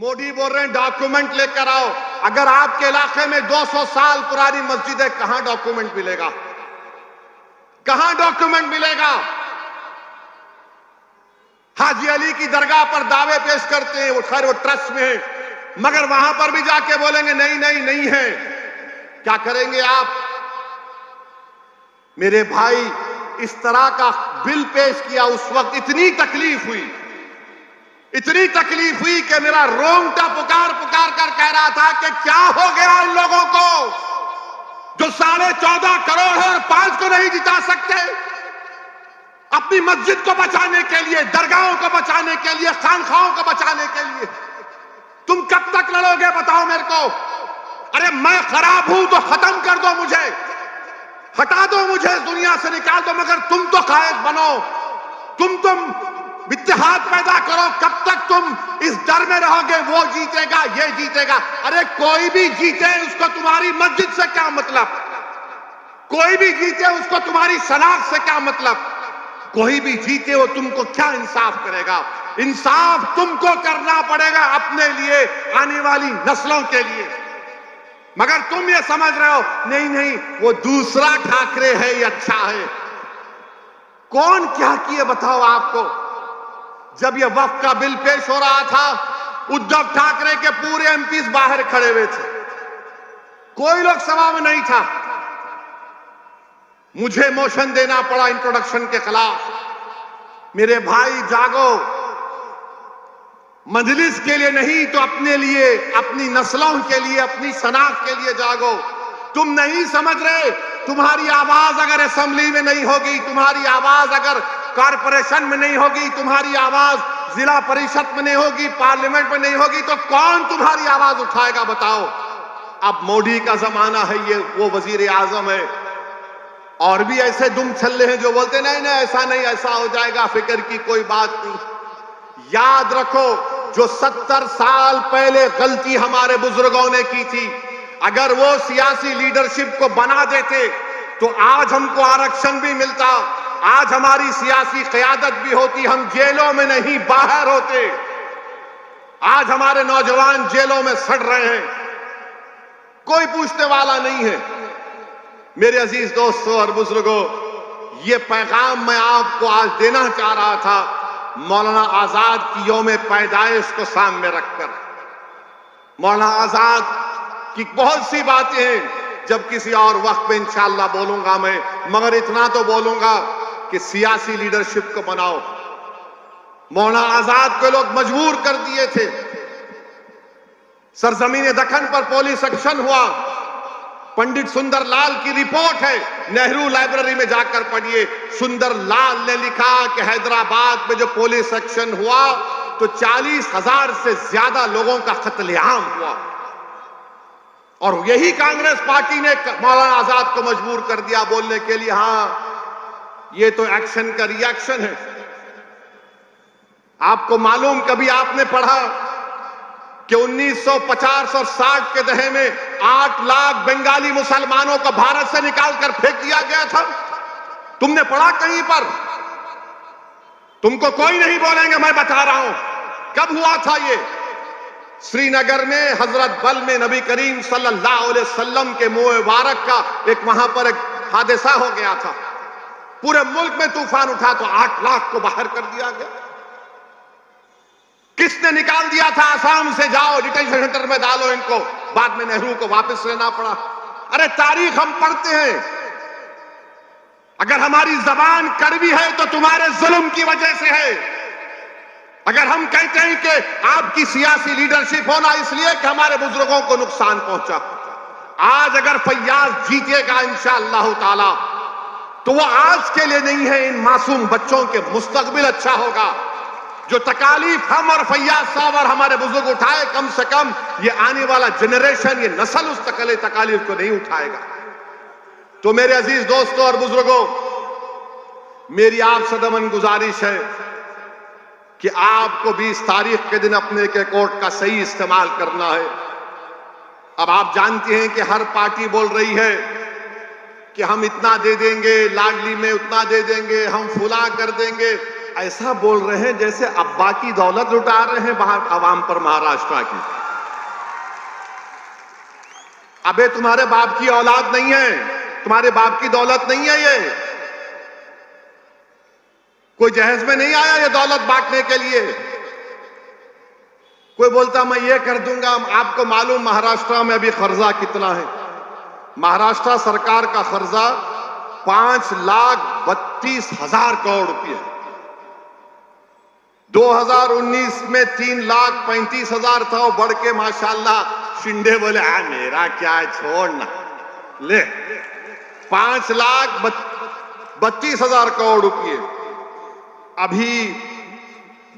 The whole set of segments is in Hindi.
मोदी बोल रहे हैं डॉक्यूमेंट लेकर आओ। अगर आपके इलाके में 200 साल पुरानी मस्जिद है, कहां डॉक्यूमेंट मिलेगा? कहां डॉक्यूमेंट मिलेगा? हाजी अली की दरगाह पर दावे पेश करते हैं, वो खैर वो ट्रस्ट में है, मगर वहां पर भी जाके बोलेंगे नहीं नहीं नहीं है। क्या करेंगे आप? मेरे भाई, इस तरह का बिल पेश किया, उस वक्त इतनी तकलीफ हुई कि मेरा रोंगटा पुकार पुकार कर कह रहा था कि क्या हो गया इन लोगों को जो 14.5 करोड़ है और 5 को नहीं जिता सकते। अपनी मस्जिद को बचाने के लिए, दरगाहों को बचाने के लिए, खानखाहों को बचाने के लिए तुम कब तक लड़ोगे बताओ मेरे को? अरे मैं खराब हूं तो खत्म कर दो मुझे, हटा दो मुझे, दुनिया से निकाल दो, मगर तुम तो कायद बनो, तुम इत्तेहाद पैदा करो। कब तक तुम इस डर में रहोगे वो जीतेगा ये जीतेगा? अरे कोई भी जीते उसको तुम्हारी मस्जिद से क्या मतलब? कोई भी जीते उसको तुम्हारी शनाख्त से क्या मतलब? कोई भी जीते वो तुमको क्या इंसाफ करेगा? इंसाफ तुमको करना पड़ेगा अपने लिए, आने वाली नस्लों के लिए। मगर तुम ये समझ रहे हो नहीं नहीं वो दूसरा ठाकरे है, ये अच्छा है। कौन क्या किए बताओ आपको? जब ये वक्फ का बिल पेश हो रहा था, उद्धव ठाकरे के पूरे एमपीज बाहर खड़े हुए थे, कोई लोग सभा में नहीं था। मुझे मोशन देना पड़ा इंट्रोडक्शन के खिलाफ। मेरे भाई जागो, मजलिस के लिए नहीं तो अपने लिए, अपनी नस्लों के लिए, अपनी शनाख्त के लिए जागो। तुम नहीं समझ रहे, तुम्हारी आवाज अगर असेंबली में नहीं होगी, तुम्हारी आवाज अगर कॉरपोरेशन में नहीं होगी, तुम्हारी आवाज जिला परिषद में नहीं होगी, पार्लियामेंट में नहीं होगी, तो कौन तुम्हारी आवाज उठाएगा बताओ? अब मोदी का जमाना है, ये वो वजीर आजम है, और भी ऐसे दुम छल्ले हैं जो बोलते नहीं नहीं ऐसा नहीं, ऐसा हो जाएगा, फिक्र की कोई बात नहीं। याद रखो, जो 70 साल पहले गलती हमारे बुजुर्गों ने की थी, अगर वो सियासी लीडरशिप को बना देते तो आज हमको आरक्षण भी मिलता, आज हमारी सियासी क़यादत भी होती, हम जेलों में नहीं बाहर होते। आज हमारे नौजवान जेलों में सड़ रहे हैं, कोई पूछने वाला नहीं है। मेरे अजीज दोस्तों और बुजुर्गों, ये पैगाम मैं आपको आज देना चाह रहा था, मौलाना आजाद की यौम पैदाइश को सामने रखकर। मौलाना आजाद की बहुत सी बातें हैं, जब किसी और वक्त पे इंशाअल्लाह बोलूंगा मैं, मगर इतना तो बोलूंगा कि सियासी लीडरशिप को बनाओ। मौलाना आजाद को लोग मजबूर कर दिए थे। सरजमीन दक्कन पर पुलिस एक्शन हुआ, पंडित सुंदर लाल की रिपोर्ट है, नेहरू लाइब्रेरी में जाकर पढ़िए। सुंदर लाल ने लिखा कि हैदराबाद में जो पुलिस एक्शन हुआ तो 40,000 से ज्यादा लोगों का कत्लेआम हुआ, और यही कांग्रेस पार्टी ने मौलाना आजाद को मजबूर कर दिया बोलने के लिए हाँ ये तो एक्शन का रिएक्शन है। आपको मालूम, कभी आपने पढ़ा कि 1950 और 60 के दहे में 8 लाख बंगाली मुसलमानों को भारत से निकालकर फेंक दिया गया था? तुमने पढ़ा कहीं पर? तुमको कोई नहीं बोलेंगे, मैं बता रहा हूं कब हुआ था ये। श्रीनगर में हजरत बल में नबी करीम सल्लल्लाहु अलैहि वसल्लम के मुंह मुबारक का एक वहां पर एक हादसा हो गया था, पूरे मुल्क में तूफान उठा तो 8 लाख को बाहर कर दिया गया। किसने निकाल दिया था? आसाम से जाओ डिटेंशन सेंटर में डालो इनको, बाद में नेहरू को वापस लेना पड़ा। अरे तारीख हम पढ़ते हैं, अगर हमारी जबान कड़वी है तो तुम्हारे जुल्म की वजह से है। अगर हम कहते हैं कि आपकी सियासी लीडरशिप होना इसलिए कि हमारे बुजुर्गों को नुकसान पहुंचा, आज अगर फैयाज जीतेगा इंशाअल्लाह ताला तो वो आज के लिए नहीं है, इन मासूम बच्चों के मुस्तकबिल अच्छा होगा। जो तकालीफ हम और फैयाज साहब और हमारे बुजुर्ग उठाए, कम से कम ये आने वाला जनरेशन, ये नस्ल उस तकालीफ को नहीं उठाएगा। तो मेरे अजीज दोस्तों और बुजुर्गों, मेरी आपसे दमन गुजारिश है कि आपको 20 तारीख के दिन अपने के कोर्ट का सही इस्तेमाल करना है। अब आप जानते हैं कि हर पार्टी बोल रही है कि हम इतना दे देंगे, लाडली में उतना दे देंगे, हम फुला कर देंगे। ऐसा बोल रहे हैं जैसे अब्बा की दौलत लुटा रहे हैं बाहर आवाम पर महाराष्ट्र की। अबे तुम्हारे बाप की औलाद नहीं है, तुम्हारे बाप की दौलत नहीं है ये। कोई जहेज में नहीं आया ये दौलत बांटने के लिए। कोई बोलता मैं ये कर दूंगा। आपको मालूम महाराष्ट्र में अभी कर्जा कितना है? महाराष्ट्र सरकार का कर्जा 5,32,000 करोड़ रुपये। 2019 में 3,35,000 था, वो बढ़ के माशाल्लाह शिंदे बोले मेरा क्या है छोड़ना ले 5,32,000 करोड़ रुपये। अभी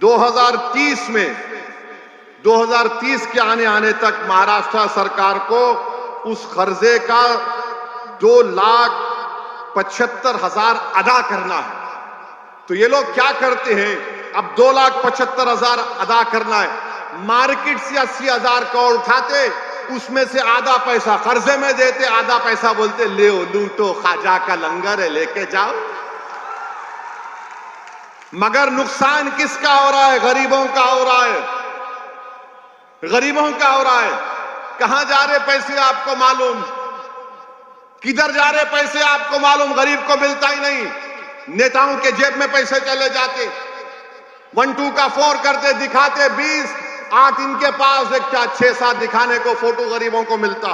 2030 के आने तक महाराष्ट्र सरकार को उस कर्जे का 2,75,000 अदा करना है। तो ये लोग क्या करते हैं, अब 2,75,000 अदा करना है, मार्केट से 80,000 करोड़ उठाते, उसमें से आधा पैसा कर्जे में देते, आधा पैसा बोलते ले लूटो खाजा का लंगर है लेके जाओ। मगर नुकसान किसका हो रहा है? गरीबों का हो रहा है, गरीबों का हो रहा है। कहां जा रहे पैसे आपको मालूम? किधर जा रहे पैसे आपको मालूम? गरीब को मिलता ही नहीं, नेताओं के जेब में पैसे चले जाते। 1-2 का 4 करते, दिखाते 20, 8 इनके पास, एक 6-7 दिखाने को फोटो गरीबों को मिलता।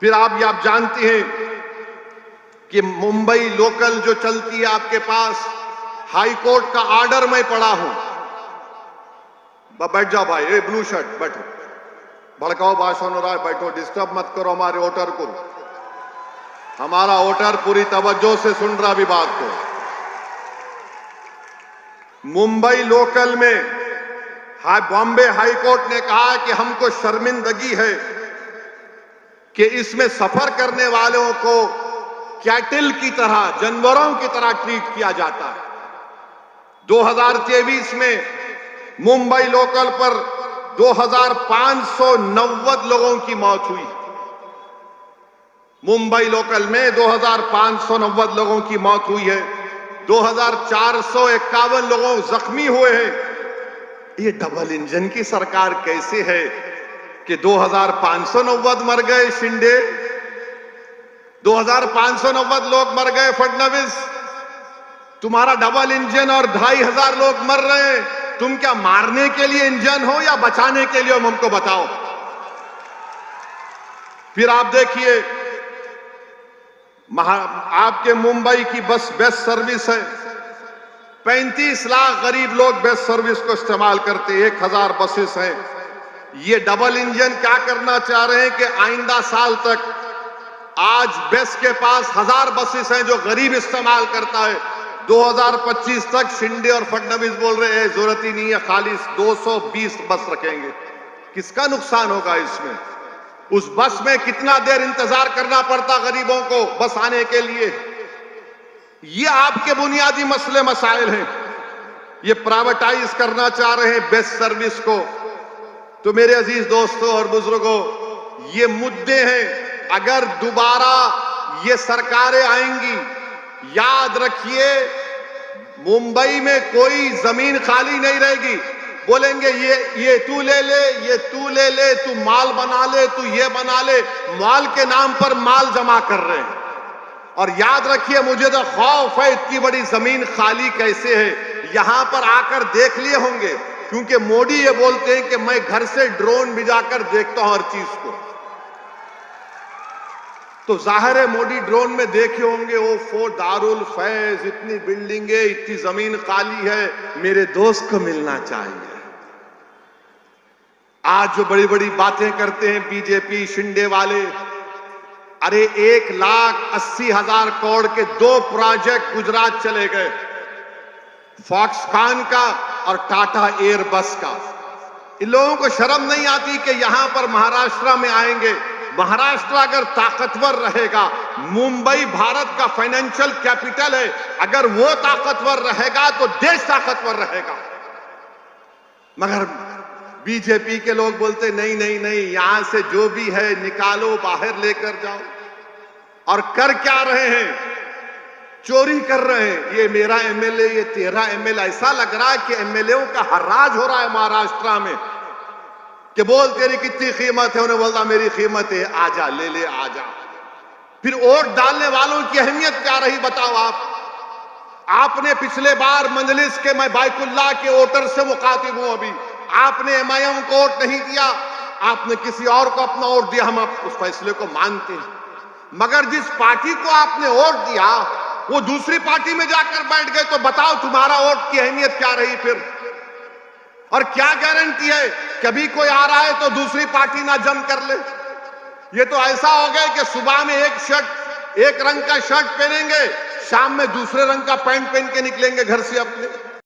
फिर आप जानते हैं कि मुंबई लोकल जो चलती है आपके पास, हाई कोर्ट का ऑर्डर मैं पढ़ा हूं। बैठ जाओ भाई, ये ब्लू शर्ट बैठो, भड़काओ भाषण हो रहा है, बैठो, डिस्टर्ब मत करो हमारे वोटर को। हमारा वोटर पूरी तवज्जो से सुन रहा भी बात को। मुंबई लोकल में बॉम्बे हाई कोर्ट ने कहा कि हमको शर्मिंदगी है कि इसमें सफर करने वालों को कैटल की तरह, जानवरों की तरह ट्रीट किया जाता है। 2023 में मुंबई लोकल पर 2,590 लोगों की मौत हुई। मुंबई लोकल में 2,590 लोगों की मौत हुई है, 2,451 लोगों जख्मी हुए हैं। ये डबल इंजन की सरकार कैसे है कि 2,590 मर गए शिंदे, 2,590 लोग मर गए फडणवीस, तुम्हारा डबल इंजन और 2,500 लोग मर रहे हैं। तुम क्या मारने के लिए इंजन हो या बचाने के लिए? हमको बताओ। फिर आप देखिए, आपके मुंबई की बस बेस्ट सर्विस है, 35 लाख गरीब लोग बेस्ट सर्विस को इस्तेमाल करते, 1,000 बसेस हैं। ये डबल इंजन क्या करना चाह रहे हैं कि आइंदा साल तक, आज बेस्ट के पास 1,000 बसेस हैं जो गरीब इस्तेमाल करता है, 2025 तक शिंदे और फडणवीस बोल रहे हैं जरूरत ही नहीं है, खाली 220 बस रखेंगे। किसका नुकसान होगा इसमें? उस बस में कितना देर इंतजार करना पड़ता गरीबों को बस आने के लिए। ये आपके बुनियादी मसले मसाइल हैं। ये प्राइवेटाइज करना चाह रहे हैं बेस्ट सर्विस को। तो मेरे अजीज दोस्तों और बुजुर्गों, ये मुद्दे हैं। अगर दोबारा ये सरकारें आएंगी, याद रखिए मुंबई में कोई जमीन खाली नहीं रहेगी। बोलेंगे ये तू ले ले, ये तू ले ले, तू माल बना ले, तू ये बना ले। माल के नाम पर माल जमा कर रहे हैं। और याद रखिए, मुझे तो खौफ है इतनी बड़ी जमीन खाली कैसे है। यहां पर आकर देख लिए होंगे, क्योंकि मोदी ये बोलते हैं कि मैं घर से ड्रोन भिजाकर देखता हूं हर चीज को। तो जाहिर है मोदी ड्रोन में देखे होंगे, वो दारुल फैज, इतनी बिल्डिंगें, इतनी जमीन खाली है, मेरे दोस्त को मिलना चाहिए। आज जो बड़ी बड़ी बातें करते हैं बीजेपी शिंदे वाले, अरे 1,80,000 करोड़ के 2 प्रोजेक्ट गुजरात चले गए, फॉक्सकॉन का और टाटा एयरबस का। इन लोगों को शर्म नहीं आती कि यहां पर महाराष्ट्र में आएंगे। महाराष्ट्र अगर ताकतवर रहेगा, मुंबई भारत का फाइनेंशियल कैपिटल है, अगर वो ताकतवर रहेगा तो देश ताकतवर रहेगा। मगर बीजेपी के लोग बोलते नहीं नहीं नहीं, यहां से जो भी है निकालो, बाहर लेकर जाओ। और कर क्या रहे हैं? चोरी कर रहे हैं, ये मेरा एमएलए, ये तेरा एमएलए। ऐसा लग रहा है कि एमएलए का हर्राज हो रहा है महाराष्ट्र में कि बोल तेरी कितनी कीमत है, उन्हें बोलता मेरी कीमत है, आजा ले ले आजा। फिर वोट डालने वालों की अहमियत क्या रही बताओ आप। आपने पिछले बार मंजलिस के, मैं बाइकुल्ला के वोटर से मुखातिब हूं, अभी आपने एमआईएम को वोट नहीं दिया, आपने किसी और को अपना वोट दिया, हम आप उस फैसले को मानते हैं। मगर जिस पार्टी को आपने वोट दिया वो दूसरी पार्टी में जाकर बैठ गए, तो बताओ तुम्हारा वोट की अहमियत क्या रही फिर। और क्या गारंटी है कभी कोई आ रहा है तो दूसरी पार्टी ना जम कर ले। ये तो ऐसा हो गया कि सुबह में एक रंग का शर्ट पहनेंगे, शाम में दूसरे रंग का पैंट पहन के निकलेंगे घर से अपने।